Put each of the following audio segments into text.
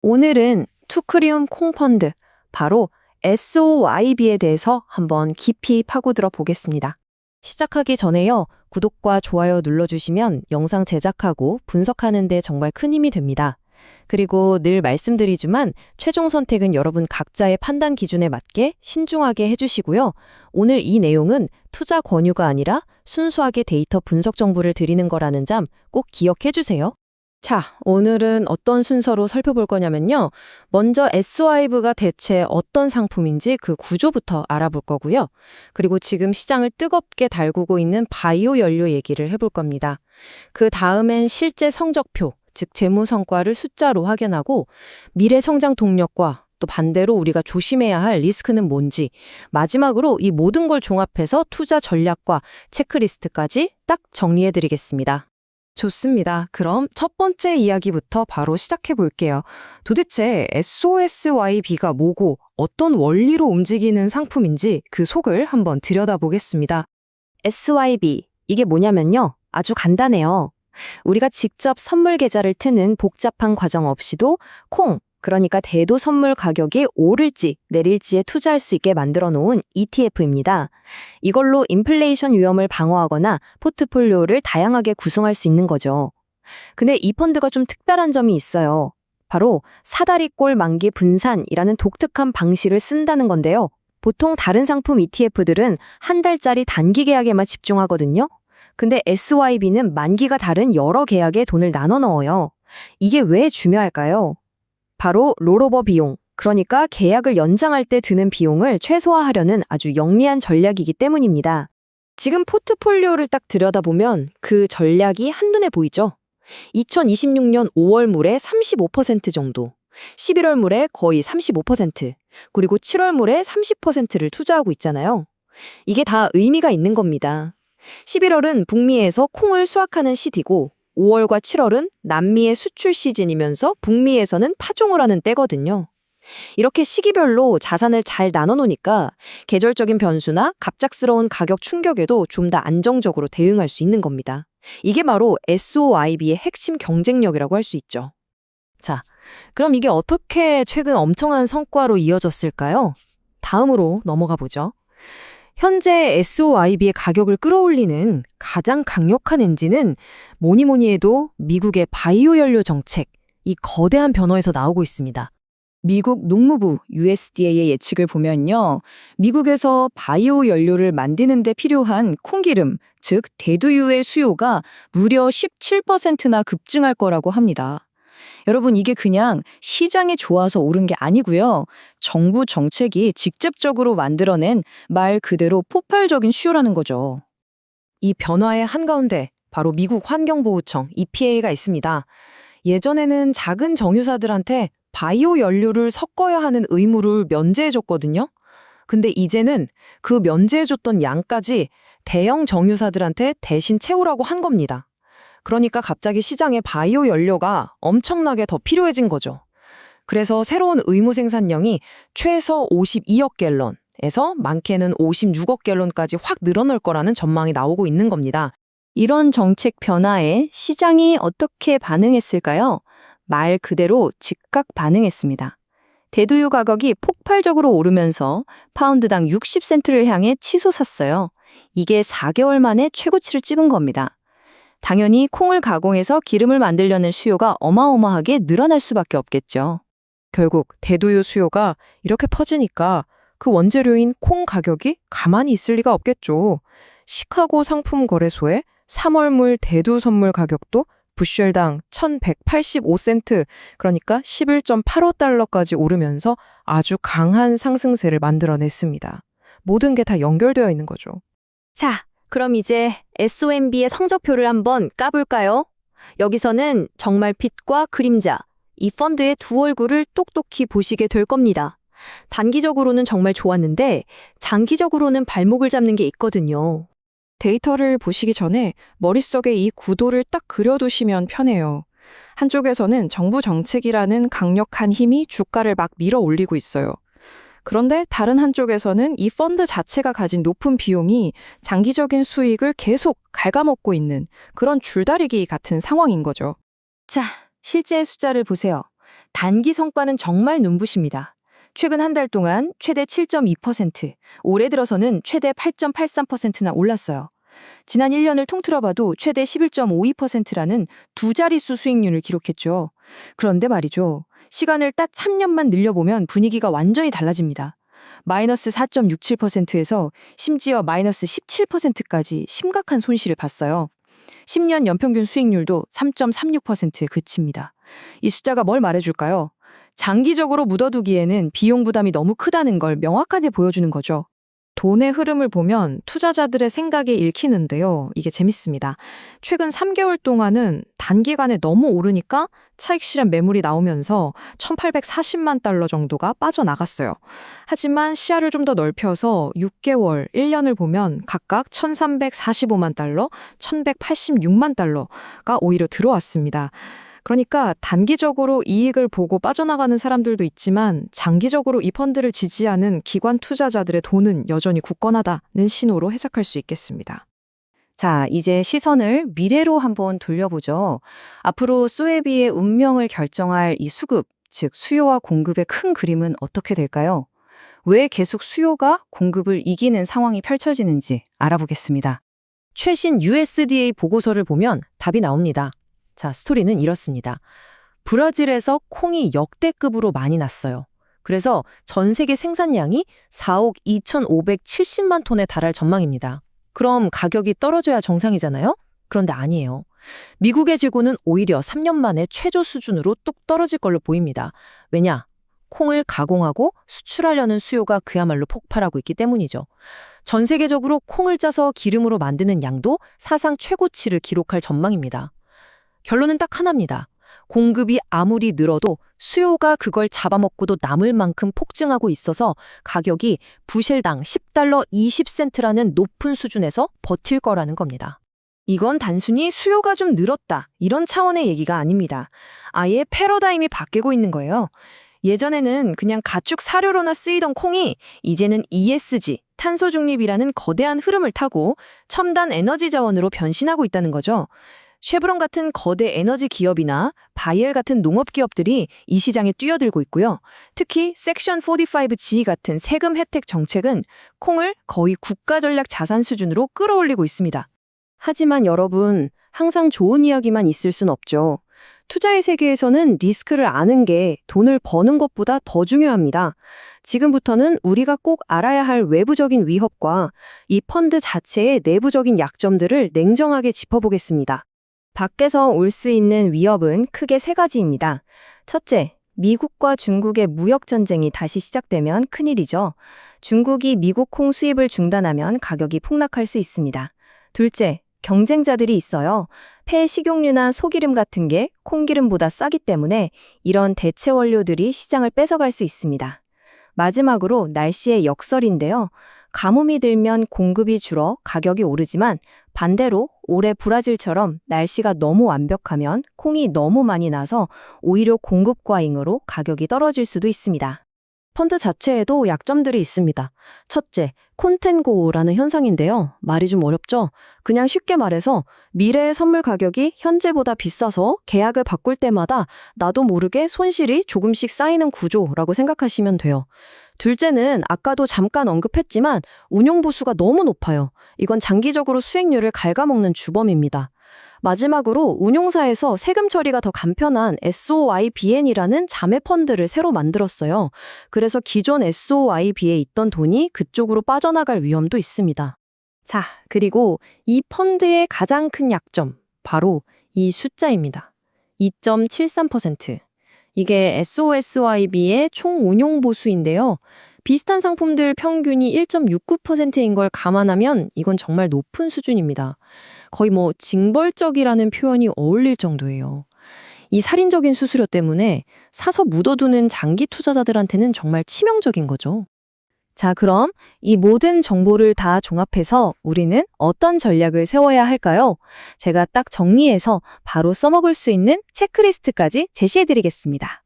오늘은 투크리움 콩펀드, 바로 SOYB에 대해서 한번 깊이 파고들어 보겠습니다. 시작하기 전에요, 구독과 좋아요 눌러주시면 영상 제작하고 분석하는 데 정말 큰 힘이 됩니다. 그리고 늘 말씀드리지만 최종 선택은 여러분 각자의 판단 기준에 맞게 신중하게 해주시고요. 오늘 이 내용은 투자 권유가 아니라 순수하게 데이터 분석 정보를 드리는 거라는 점 꼭 기억해 주세요. 자, 오늘은 어떤 순서로 살펴볼 거냐면요. 먼저 SOYB가 대체 어떤 상품인지 그 구조부터 알아볼 거고요. 그리고 지금 시장을 뜨겁게 달구고 있는 바이오 연료 얘기를 해볼 겁니다. 그 다음엔 실제 성적표, 즉 재무 성과를 숫자로 확인하고 미래 성장 동력과 또 반대로 우리가 조심해야 할 리스크는 뭔지, 마지막으로 이 모든 걸 종합해서 투자 전략과 체크리스트까지 딱 정리해 드리겠습니다. 좋습니다. 그럼 첫 번째 이야기부터 바로 시작해 볼게요. 도대체 SOSYB가 뭐고 어떤 원리로 움직이는 상품인지 그 속을 한번 들여다보겠습니다. SYB, 이게 뭐냐면요. 아주 간단해요. 우리가 직접 선물 계좌를 트는 복잡한 과정 없이도 그러니까 대도 선물 가격이 오를지 내릴지에 투자할 수 있게 만들어 놓은 ETF입니다. 이걸로 인플레이션 위험을 방어하거나 포트폴리오를 다양하게 구성할 수 있는 거죠. 근데 이 펀드가 좀 특별한 점이 있어요. 바로 사다리꼴 만기 분산이라는 독특한 방식을 쓴다는 건데요. 보통 다른 상품 ETF들은 한 달짜리 단기 계약에만 집중하거든요. 근데 SYB는 만기가 다른 여러 계약에 돈을 나눠 넣어요. 이게 왜 중요할까요? 바로 롤오버 비용, 그러니까 계약을 연장할 때 드는 비용을 최소화하려는 아주 영리한 전략이기 때문입니다. 지금 포트폴리오를 딱 들여다보면 그 전략이 한눈에 보이죠? 2026년 5월 물에 35% 정도, 11월 물에 거의 35%, 그리고 7월 물에 30%를 투자하고 있잖아요. 이게 다 의미가 있는 겁니다. 11월은 북미에서 콩을 수확하는 시기고 5월과 7월은 남미의 수출 시즌이면서 북미에서는 파종을 하는 때거든요. 이렇게 시기별로 자산을 잘 나눠놓으니까 계절적인 변수나 갑작스러운 가격 충격에도 좀 더 안정적으로 대응할 수 있는 겁니다. 이게 바로 SOYB의 핵심 경쟁력이라고 할 수 있죠. 자, 그럼 이게 어떻게 최근 엄청난 성과로 이어졌을까요? 다음으로 넘어가 보죠. 현재 SOYB의 가격을 끌어올리는 가장 강력한 엔진은 뭐니 해도 미국의 바이오 연료 정책, 이 거대한 변화에서 나오고 있습니다. 미국 농무부 USDA의 예측을 보면요. 미국에서 바이오 연료를 만드는 데 필요한 콩기름, 즉 대두유의 수요가 무려 17%나 급증할 거라고 합니다. 여러분, 이게 그냥 시장이 좋아서 오른 게 아니고요. 정부 정책이 직접적으로 만들어낸 말 그대로 폭발적인 수요라는 거죠. 이 변화의 한가운데 바로 미국 환경보호청 EPA가 있습니다. 예전에는 작은 정유사들한테 바이오 연료를 섞어야 하는 의무를 면제해줬거든요. 근데 이제는 그 면제해줬던 양까지 대형 정유사들한테 대신 채우라고 한 겁니다. 그러니까 갑자기 시장에 바이오 연료가 엄청나게 더 필요해진 거죠. 그래서 새로운 의무 생산량이 최소 52억 갤런에서 많게는 56억 갤런까지 확 늘어날 거라는 전망이 나오고 있는 겁니다. 이런 정책 변화에 시장이 어떻게 반응했을까요? 말 그대로 즉각 반응했습니다. 대두유 가격이 폭발적으로 오르면서 파운드당 60센트를 향해 치솟았어요. 이게 4개월 만에 최고치를 찍은 겁니다. 당연히 콩을 가공해서 기름을 만들려는 수요가 어마어마하게 늘어날 수밖에 없겠죠. 결국 대두유 수요가 이렇게 퍼지니까 그 원재료인 콩 가격이 가만히 있을 리가 없겠죠. 시카고 상품거래소의 3월물 대두 선물 가격도 부쉘당 1,185센트, 그러니까 11.85달러까지 오르면서 아주 강한 상승세를 만들어냈습니다. 모든 게 다 연결되어 있는 거죠. 자, 그럼 이제 SOMB의 성적표를 한번 까볼까요? 여기서는 정말 빛과 그림자, 이 펀드의 두 얼굴을 똑똑히 보시게 될 겁니다. 단기적으로는 정말 좋았는데 장기적으로는 발목을 잡는 게 있거든요. 데이터를 보시기 전에 머릿속에 이 구도를 딱 그려두시면 편해요. 한쪽에서는 정부 정책이라는 강력한 힘이 주가를 막 밀어 올리고 있어요. 그런데 다른 한쪽에서는 이 펀드 자체가 가진 높은 비용이 장기적인 수익을 계속 갉아먹고 있는 그런 줄다리기 같은 상황인 거죠. 자, 실제 숫자를 보세요. 단기 성과는 정말 눈부십니다. 최근 한 달 동안 최대 7.2%, 올해 들어서는 최대 8.83%나 올랐어요. 지난 1년을 통틀어 봐도 최대 11.52%라는 두 자릿수 수익률을 기록했죠. 그런데 말이죠. 시간을 딱 3년만 늘려보면 분위기가 완전히 달라집니다. 마이너스 4.67%에서 심지어 마이너스 17%까지 심각한 손실을 봤어요. 10년 연평균 수익률도 3.36%에 그칩니다. 이 숫자가 뭘 말해줄까요? 장기적으로 묻어두기에는 비용 부담이 너무 크다는 걸 명확하게 보여주는 거죠. 돈의 흐름을 보면 투자자들의 생각이 읽히는데요. 이게 재밌습니다. 최근 3개월 동안은 단기간에 너무 오르니까 차익 실현 매물이 나오면서 1,840만 달러 정도가 빠져나갔어요. 하지만 시야를 좀 더 넓혀서 6개월, 1년을 보면 각각 1,345만 달러, 1,186만 달러가 오히려 들어왔습니다. 그러니까 단기적으로 이익을 보고 빠져나가는 사람들도 있지만 장기적으로 이 펀드를 지지하는 기관 투자자들의 돈은 여전히 굳건하다는 신호로 해석할 수 있겠습니다. 자, 이제 시선을 미래로 한번 돌려보죠. 앞으로 소에비의 운명을 결정할 이 수급, 즉 수요와 공급의 큰 그림은 어떻게 될까요? 왜 계속 수요가 공급을 이기는 상황이 펼쳐지는지 알아보겠습니다. 최신 USDA 보고서를 보면 답이 나옵니다. 자, 스토리는 이렇습니다. 브라질에서 콩이 역대급으로 많이 났어요. 그래서 전 세계 생산량이 4억 2,570만 톤에 달할 전망입니다. 그럼 가격이 떨어져야 정상이잖아요? 그런데 아니에요. 미국의 재고는 오히려 3년 만에 최저 수준으로 뚝 떨어질 걸로 보입니다. 왜냐? 콩을 가공하고 수출하려는 수요가 그야말로 폭발하고 있기 때문이죠. 전 세계적으로 콩을 짜서 기름으로 만드는 양도 사상 최고치를 기록할 전망입니다. 결론은 딱 하나입니다. 공급이 아무리 늘어도 수요가 그걸 잡아먹고도 남을 만큼 폭증하고 있어서 가격이 부실당 10달러 20센트라는 높은 수준에서 버틸 거라는 겁니다. 이건 단순히 수요가 좀 늘었다, 이런 차원의 얘기가 아닙니다. 아예 패러다임이 바뀌고 있는 거예요. 예전에는 그냥 가축 사료로나 쓰이던 콩이 이제는 ESG, 탄소 중립이라는 거대한 흐름을 타고 첨단 에너지 자원으로 변신하고 있다는 거죠. 쉐브론 같은 거대 에너지 기업이나 바이엘 같은 농업 기업들이 이 시장에 뛰어들고 있고요. 특히 섹션 45G 같은 세금 혜택 정책은 콩을 거의 국가 전략 자산 수준으로 끌어올리고 있습니다. 하지만 여러분, 항상 좋은 이야기만 있을 순 없죠. 투자의 세계에서는 리스크를 아는 게 돈을 버는 것보다 더 중요합니다. 지금부터는 우리가 꼭 알아야 할 외부적인 위협과 이 펀드 자체의 내부적인 약점들을 냉정하게 짚어보겠습니다. 밖에서 올 수 있는 위협은 크게 세 가지입니다. 첫째, 미국과 중국의 무역 전쟁이 다시 시작되면 큰일이죠. 중국이 미국 콩 수입을 중단하면 가격이 폭락할 수 있습니다. 둘째, 경쟁자들이 있어요. 폐 식용유나 소기름 같은 게 콩기름보다 싸기 때문에 이런 대체 원료들이 시장을 뺏어갈 수 있습니다. 마지막으로 날씨의 역설인데요. 가뭄이 들면 공급이 줄어 가격이 오르지만 반대로 올해 브라질처럼 날씨가 너무 완벽하면 콩이 너무 많이 나서 오히려 공급 과잉으로 가격이 떨어질 수도 있습니다. 펀드 자체에도 약점들이 있습니다. 첫째, 콘텐고라는 현상인데요. 말이 좀 어렵죠? 그냥 쉽게 말해서 미래의 선물 가격이 현재보다 비싸서 계약을 바꿀 때마다 나도 모르게 손실이 조금씩 쌓이는 구조라고 생각하시면 돼요. 둘째는 아까도 잠깐 언급했지만 운용보수가 너무 높아요. 이건 장기적으로 수익률을 갉아먹는 주범입니다. 마지막으로 운용사에서 세금 처리가 더 간편한 SOYBN이라는 자매 펀드를 새로 만들었어요. 그래서 기존 SOYB에 있던 돈이 그쪽으로 빠져나갈 위험도 있습니다. 자, 그리고 이 펀드의 가장 큰 약점, 바로 이 숫자입니다. 2.73%. 이게 SOSYB의 총 운용 보수인데요. 비슷한 상품들 평균이 1.69%인 걸 감안하면 이건 정말 높은 수준입니다. 거의 징벌적이라는 표현이 어울릴 정도예요. 이 살인적인 수수료 때문에 사서 묻어두는 장기 투자자들한테는 정말 치명적인 거죠. 자, 그럼 이 모든 정보를 다 종합해서 우리는 어떤 전략을 세워야 할까요? 제가 딱 정리해서 바로 써먹을 수 있는 체크리스트까지 제시해드리겠습니다.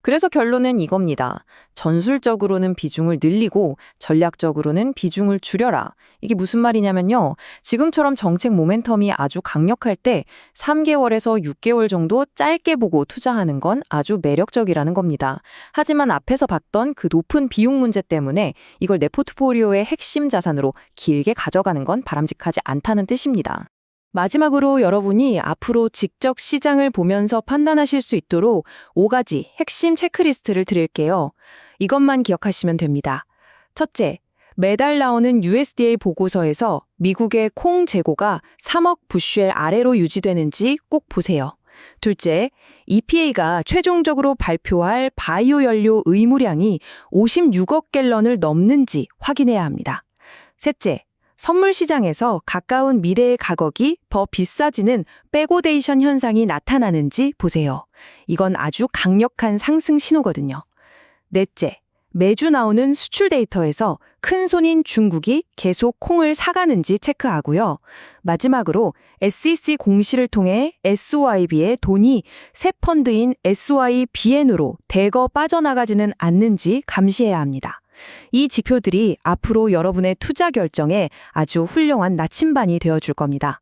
그래서 결론은 이겁니다. 전술적으로는 비중을 늘리고 전략적으로는 비중을 줄여라. 이게 무슨 말이냐면요. 지금처럼 정책 모멘텀이 아주 강력할 때 3개월에서 6개월 정도 짧게 보고 투자하는 건 아주 매력적이라는 겁니다. 하지만 앞에서 봤던 그 높은 비용 문제 때문에 이걸 내 포트폴리오의 핵심 자산으로 길게 가져가는 건 바람직하지 않다는 뜻입니다. 마지막으로 여러분이 앞으로 직접 시장을 보면서 판단하실 수 있도록 5가지 핵심 체크리스트를 드릴게요. 이것만 기억하시면 됩니다. 첫째, 매달 나오는 USDA 보고서에서 미국의 콩 재고가 3억 부슈엘 아래로 유지되는지 꼭 보세요. 둘째, EPA가 최종적으로 발표할 바이오 연료 의무량이 56억 갤런을 넘는지 확인해야 합니다. 셋째, 선물 시장에서 가까운 미래의 가격이 더 비싸지는 백오데이션 현상이 나타나는지 보세요. 이건 아주 강력한 상승 신호거든요. 넷째, 매주 나오는 수출 데이터에서 큰 손인 중국이 계속 콩을 사가는지 체크하고요. 마지막으로 SEC 공시를 통해 SOIB의 돈이 새 펀드인 SYBN으로 대거 빠져나가지는 않는지 감시해야 합니다. 이 지표들이 앞으로 여러분의 투자 결정에 아주 훌륭한 나침반이 되어줄 겁니다.